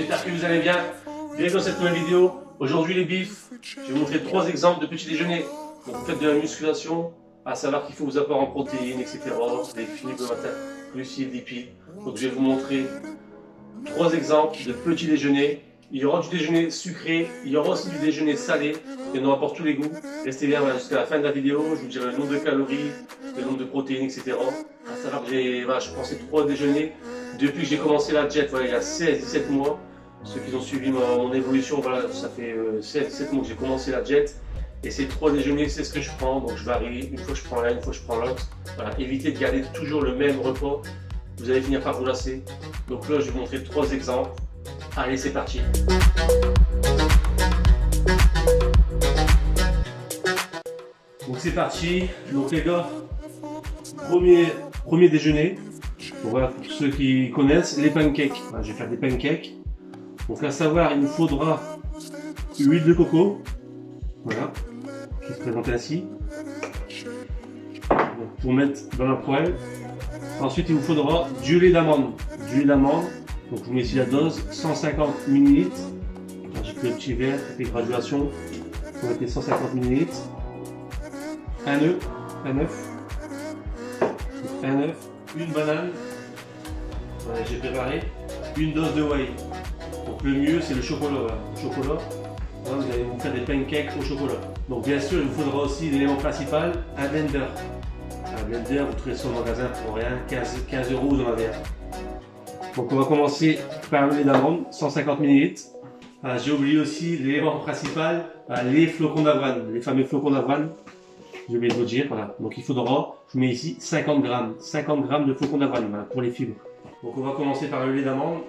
j'espère que vous allez bien. Bienvenue dans cette nouvelle vidéo. Aujourd'hui les bifs, je vais vous montrer 3 exemples de petits déjeuners. Donc vous faites de la musculation, à savoir qu'il faut vous apporter en protéines, etc. Des fibres, glucides, lipides. Donc je vais vous montrer 3 exemples de petits déjeuners. Il y aura du déjeuner sucré, il y aura aussi du déjeuner salé. Il y en aura pour tous les goûts. Restez bien jusqu'à la fin de la vidéo. Je vous dirai le nombre de calories, le nombre de protéines, etc. À savoir que je prends ces 3 déjeuners depuis que j'ai commencé la diète, il y a 16-17 mois. Ceux qui ont suivi mon évolution, voilà, ça fait 16-17 mois que j'ai commencé la diète. Et ces 3 déjeuners, c'est ce que je prends. Donc je varie. Une fois je prends l'un, une fois je prends l'autre. Voilà, évitez de garder toujours le même repas. Vous allez finir par vous lasser. Donc là, je vais vous montrer 3 exemples. Allez, c'est parti. Donc c'est parti. Donc les gars, premier déjeuner. Donc voilà, pour ceux qui connaissent, les pancakes. Voilà, je vais faire des pancakes. Donc à savoir, il nous faudra huile de coco. Voilà, qui se présente ainsi. Donc, pour mettre dans la poêle. Ensuite, il vous faudra du lait d'amande. Du lait d'amande. Donc je vous mets ici la dose, 150 ml. J'ai pris le petit verre, fait graduation. Vous mettez 150 ml. Un œuf, une banane. Voilà, j'ai préparé une dose de whey. Donc le mieux c'est le chocolat. Voilà. Le chocolat, voilà, vous allez vous faire des pancakes au chocolat. Donc bien sûr il vous faudra aussi l'élément principal, un blender. Un blender, vous trouvez ça au magasin pour rien, 15 € vous en avez un. Donc on va commencer par le lait d'amande, 150 ml. J'ai oublié aussi l'élément principal, les flocons d'avoine, les fameux flocons d'avoine. J'ai oublié de vous dire, voilà. Donc il faudra, je mets ici 50 grammes de flocons d'avoine, voilà, pour les fibres. Donc on va commencer par le lait d'amande,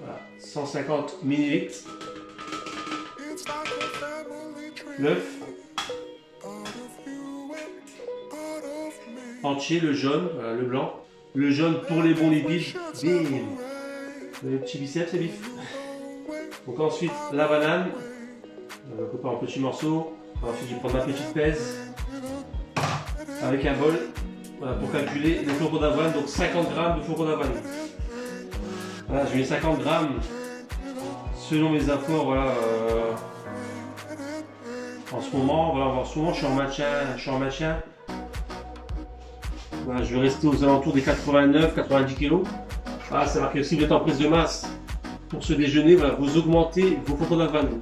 voilà, 150 ml. L'œuf entier, le jaune, voilà, le blanc. Le jaune pour les bons lipides. Bim. Le petit biceps, c'est bif. Donc ensuite la banane, on va couper en petits morceaux. Ensuite je vais prendre ma petite pèse avec un bol, voilà, pour calculer les flocons d'avoine, donc 50 grammes de flocons d'avoine. Voilà, je mets 50 grammes selon mes apports. Voilà, en ce moment, voilà, je suis en maintien. Voilà, je vais rester aux alentours des 89-90 kg. Ah, c'est marqué aussi, vous êtes en prise de masse. Pour ce déjeuner, voilà, vous augmentez vos flocons d'avoine.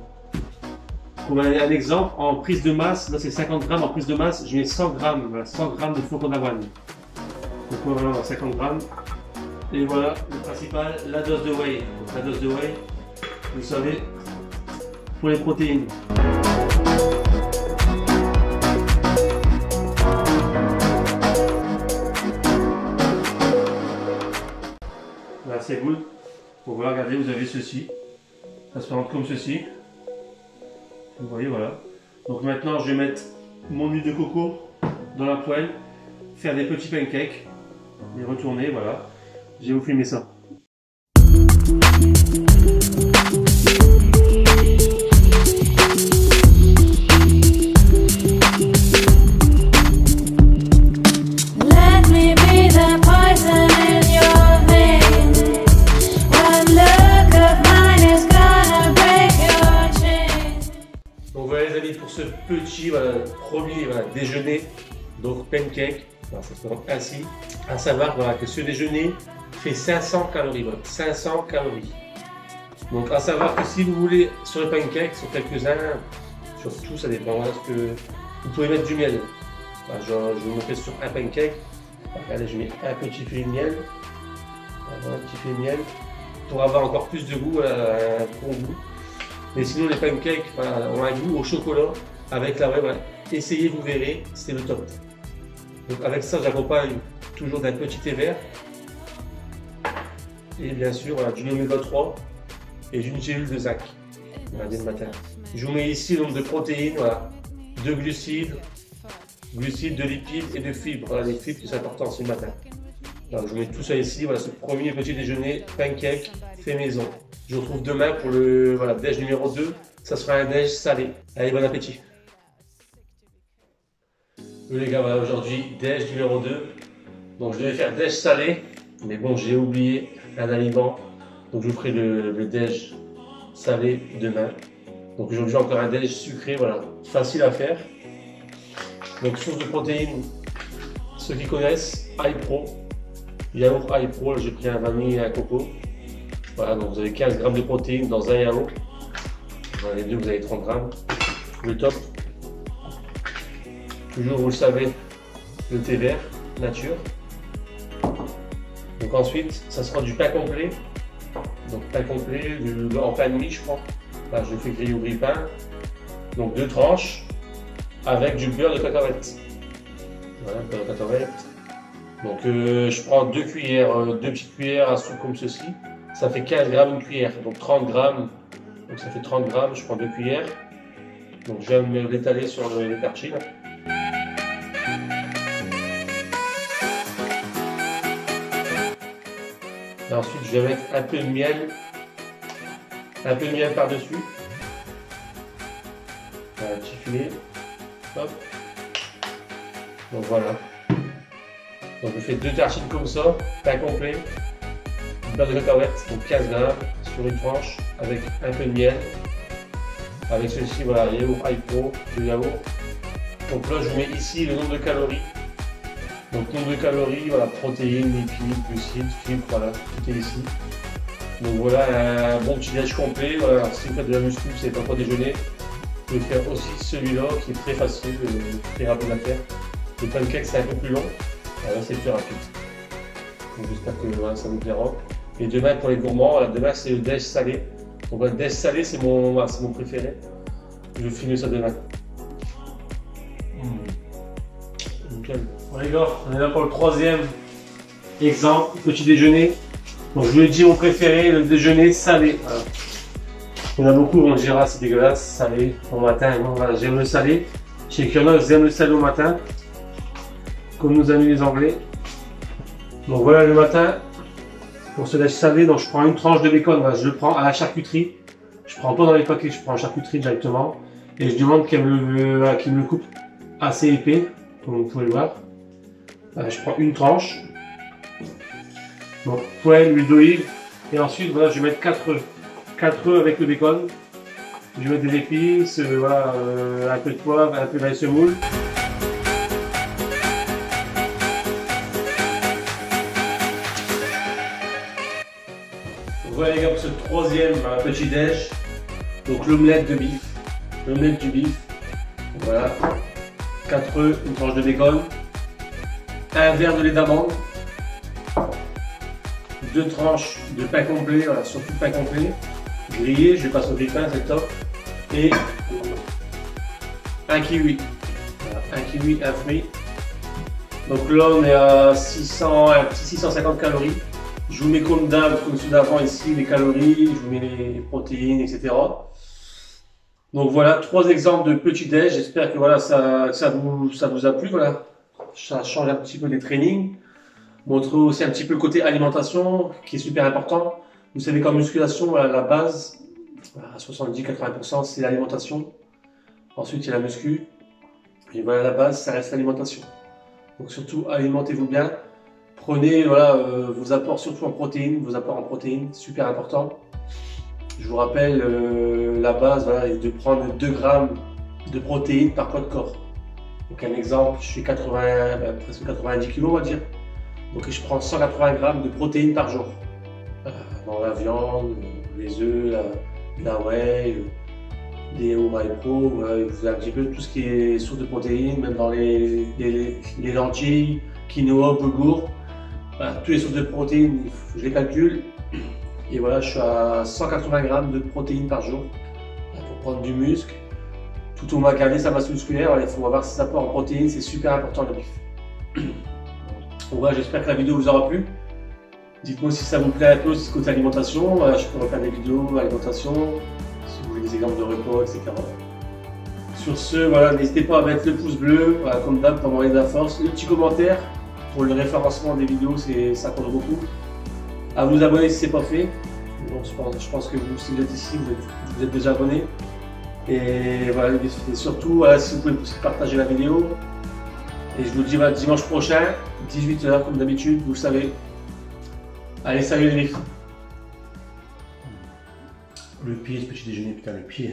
Pour un exemple, en prise de masse, là c'est 50 grammes, en prise de masse, je mets 100 grammes, voilà, 100 grammes de flocons d'avoine. Donc voilà, on a 50 grammes. Et voilà, le principal, la dose de whey. Donc, la dose de whey, vous savez, pour les protéines. Voilà, c'est good. Pour voir, regardez, vous avez ceci. Ça se présente comme ceci. Vous voyez, voilà. Donc maintenant, je vais mettre mon huile de coco dans la poêle, faire des petits pancakes, les retourner, voilà. Je vais vous filmer ça. Pour ce petit premier déjeuner, donc pancake, voilà, ça se présente ainsi. À savoir voilà, que ce déjeuner fait 500 calories. Voilà, 500 calories. Donc à savoir que si vous voulez sur les pancakes, sur quelques-uns, surtout ça dépend, voilà, que vous pouvez mettre du miel. Voilà, je vais vous montrer sur un pancake. Regardez, je mets un petit filet de miel. Voilà, un petit filet de miel pour avoir encore plus de goût, un bon goût. Mais sinon les pancakes ont un goût au chocolat avec la whey, voilà. Essayez, vous verrez, c'est le top. Donc avec ça, j'accompagne toujours d'un petit thé vert. Et bien sûr, voilà, du oméga 3 et d'une gélule de zinc. Voilà, dès le matin. Je vous mets ici le nombre de protéines, voilà, de glucides, de lipides et de fibres. Voilà, les fibres, c'est important, c'est le matin. Donc, je vous mets tout ça ici, voilà ce premier petit déjeuner, pancake fait maison. Je vous retrouve demain pour le déj numéro 2, ça sera un déj salé. Allez, bon appétit. Oui les gars, voilà aujourd'hui déj numéro 2. Donc je devais faire déj salé, mais bon j'ai oublié un aliment. Donc je vous ferai le déj salé demain. Donc aujourd'hui encore un déj sucré, voilà, facile à faire. Donc source de protéines, ceux qui connaissent, iPro, yaourt iPro, j'ai pris un vanille et un coco. Voilà, donc vous avez 15 grammes de protéines dans un yaourt. Dans les deux, vous avez 30 grammes. Le top. Toujours, vous le savez, le thé vert, nature. Donc ensuite, ça sera du pain complet. Donc pain complet, en pain de mie, je crois. Là, je fais griller au grille-pain. Donc 2 tranches avec du beurre de cacahuète. Voilà, beurre de cacahuète. Donc je prends 2 cuillères, 2 petites cuillères à soupe comme ceci. Ça fait 15 grammes une cuillère. Donc 30 grammes. Donc ça fait 30 grammes, je prends 2 cuillères. Donc je vais me l'étaler sur les perchis. Et ensuite, je vais mettre un peu de miel par-dessus. Un petit filet. Hop. Donc voilà. Donc je fais 2 tartines comme ça, pain complet, beurre de cacahuète, donc 15 grammes sur une tranche avec un peu de miel. Avec ceci, voilà, yaourt iPro, du yaourt. Donc là, je vous mets ici le nombre de calories. Donc nombre de calories, voilà, protéines, lipides, glucides, fibres, voilà, tout est ici. Donc voilà un bon petit déj complet. Voilà, si vous faites de la muscu, c'est pas quoi déjeuner. Vous pouvez faire aussi celui-là qui est très facile, très rapide à faire. Le pancake c'est un peu plus long, voilà, c'est plus rapide. Donc j'espère que voilà, ça vous plaira. Et demain pour les gourmands, voilà, demain c'est le déj salé. Donc le déj salé c'est mon préféré. Je vais finir ça demain. Nickel. Bon les gars, on est là pour le 3e exemple, petit déjeuner. Donc je vous l'ai dit, mon préféré, le déjeuner salé. Voilà. Il y en a beaucoup vont dire ah c'est dégueulasse, salé au matin. Non, voilà, j'aime le salé. Je sais qu'il y en a qui aiment le salé au matin, comme nos amis les Anglais. Donc voilà le matin, pour ce déj salé, donc je prends une tranche de bacon, voilà, je le prends à la charcuterie. Je prends pas dans les paquets, je prends en charcuterie directement. Et je demande qu'elle me le coupe assez épais, comme vous pouvez le voir. Voilà, je prends une tranche. Donc poêle, l'huile d'olive. Et ensuite voilà, je vais mettre 4 œufs. 4 œufs avec le bacon. Je vais mettre des épices, voilà, un peu de poivre, un peu d'ail semoule. Voilà les gars pour ce 3e petit déj. Donc l'omelette de bif. L'omelette du bif. Voilà. 4 œufs, une tranche de bacon. Un verre de lait d'amande. 2 tranches de pain complet, voilà, surtout pain complet. Grillé, je passe au grille-pain, c'est top. Et un kiwi. Voilà, un kiwi, un fruit. Donc là on est à 650 calories. Je vous mets comme ceux d'avant ici, les calories, je vous mets les protéines, etc. Donc voilà, 3 exemples de petits déj. J'espère que voilà, ça vous a plu. Voilà. Ça change un petit peu des trainings. Montre aussi un petit peu le côté alimentation qui est super important. Vous savez qu'en musculation, voilà, la base, à 70-80%, c'est l'alimentation. Ensuite, il y a la muscu. Et voilà, la base, ça reste l'alimentation. Donc surtout, alimentez-vous bien. Prenez voilà, vos apports, surtout en protéines, super important. Je vous rappelle, la base voilà, est de prendre 2 grammes de protéines par poids de corps. Donc un exemple, je fais presque 90 kg on va dire. Donc je prends 180 grammes de protéines par jour. Dans la viande, les œufs, la whey, les yaourts iPro, voilà, vous avez un petit peu tout ce qui est source de protéines, même dans les lentilles, quinoa, boulgour. Voilà, toutes les sources de protéines, je les calcule. Et voilà, je suis à 180 grammes de protéines par jour pour prendre du muscle. Tout au moins garder sa masse musculaire, il faut avoir ses apports en protéines, c'est super important le bif. Donc voilà, j'espère que la vidéo vous aura plu. Dites-moi si ça vous plaît un peu, si côté alimentation. Voilà, je peux refaire des vidéos alimentation, si vous voulez des exemples de repas, etc. Sur ce, voilà, n'hésitez pas à mettre le pouce bleu, voilà, comme d'hab, pour m'envoyer de la force. Le petit commentaire pour le référencement des vidéos, ça compte beaucoup. À vous abonner si ce n'est pas fait. Donc, je pense que vous, si vous êtes ici, vous êtes déjà abonné. Et voilà, et surtout, voilà, si vous pouvez partager la vidéo. Et je vous dis voilà, dimanche prochain, 18 h comme d'habitude, vous le savez. Allez, salut les mecs. Le pied, ce petit déjeuner, putain, le pied.